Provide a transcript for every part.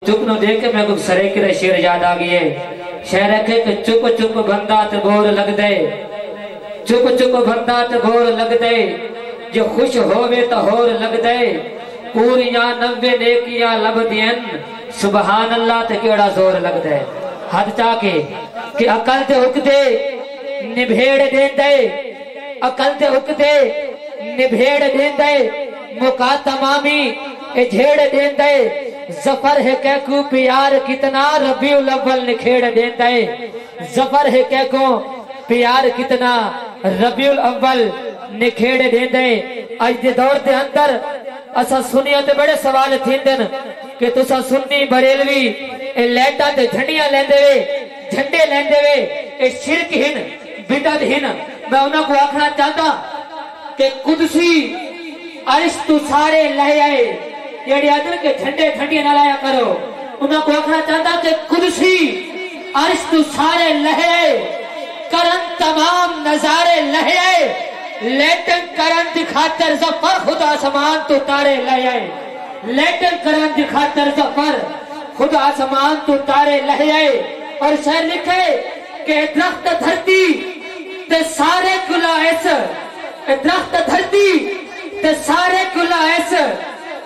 چپ نو دیکھ کے میں کو سریکی دا شیر یاد آگئی ہے. شہر رکھے کہ چپ چپ بندہ تے بور لگ دے, چپ چپ بندہ تے بور لگ دے, جو خوش ہوئے تا ہور لگ دے, پوریاں 90 نیکیاں لب دین, سبحان اللہ تے کیڑا زور لگ دے. حد چاہ کے کہ عقل تے حق دے نبھیڑ دین دے, عقل تے حق دے نبھیڑ دین دے, مکا تمامی جھیڑ دین دے, ظفر ہے کہ کو پیار کتنا ربیع الاول نکھیڑ دین دے, ظفر ہے کہ کو پیار کتنا ربیع الاول نکھیڑ دین دے. آج دے دور دے اندر اسا سنیاں تے بڑے سوال تھیندن کہ تسا سنی بریلوی اے لیٹا تے جھنڈیاں لیندے وے, جھنڈے لیندے وے, اے شرک ہن بدعت ہن. میں انہاں کو آکھنا چاہتا کہ قدسی عرش تو سارے لے آئے, یہ عدل کے جھنڈے جھنڈیاں نہ لایا کرو. انہاں کو آکھنا چاہتا کہ قدسی عرش تو سارے لے آئے, کرن تمام نظارے لے آئے, لیٹن کرن دی خاطر ظفر خدا آسمان تو تارے لے آئے, لیٹن کرن دی خاطر ظفر خدا آسمان تو تارے لے آئے. اور شہر لکھے کہ درخت دھرتی تے سارے کلا ایس, درخت دھرتی تے سارے کلا ایس,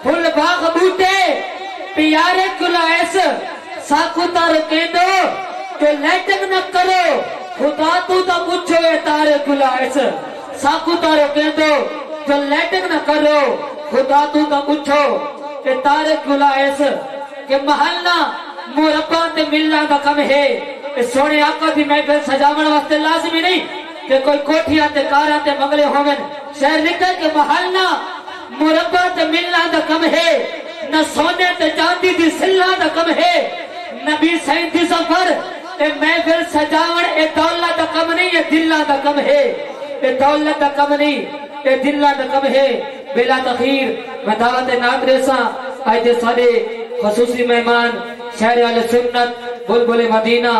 پھل باغ بوٹے پیارے کلا ایس, ساکو تارو کہندو کہ لیٹن نہ کرو خدا تو تا پوچھو اے تارے کلا ایس, ساکو تارو کہندو کہ لیٹن نہ کرو خدا تو تا پوچھو اے تارے کلا ایس. کہ محلہ مربع تے ملنا دا کم ہے, سونے آقا دی محفل سجاون واسطے لازمی نہیں کہ کوئی کوٹھیاں تے کاراں تے بنگلے ہوون. شہر لکھے کہ محلہ مربع تے ملنا دا کم ہے, نہ سونے تے چاندی دی سلہ دا کم ہے, نبی سائن دی سفر اے محفل سجاون اے دولت دا کم نہیں, اے دلہ دا کم ہے, اے دولت دا کم نہیں, اے دلہ دا کم ہے. بلا تخیر میں دعوت نام ریساں آج دے سارے خصوصی مہمان شہر اہل سنت بلبل مدینہ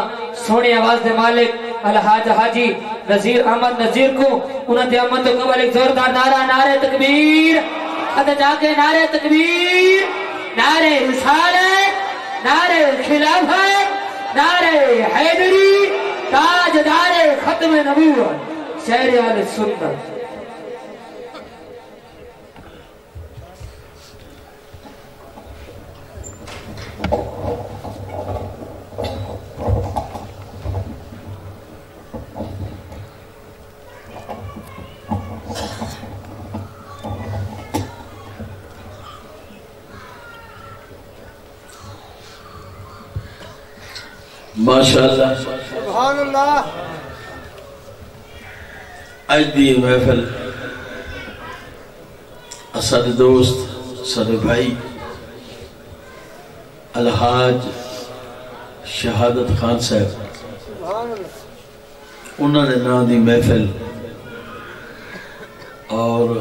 سونے آواز دے مالک الحاج حاجی نذیر احمد نذیر کو انہاں دے امن تو قبل ایک زوردار نعرہ نعرہ تکبیر, حد جا کے نعرہ تکبیر, نعرہ رسالت, نعرہ خلافت, نعرہ حیدری, تاجدار ختم نبوت شہر اہل سنت. ماشاءاللہ سبحان اللہ. آج دی محفل اسد دوست سارے بھائی الحاج شہادت خان صاحب انہوں نے نام دی محفل اور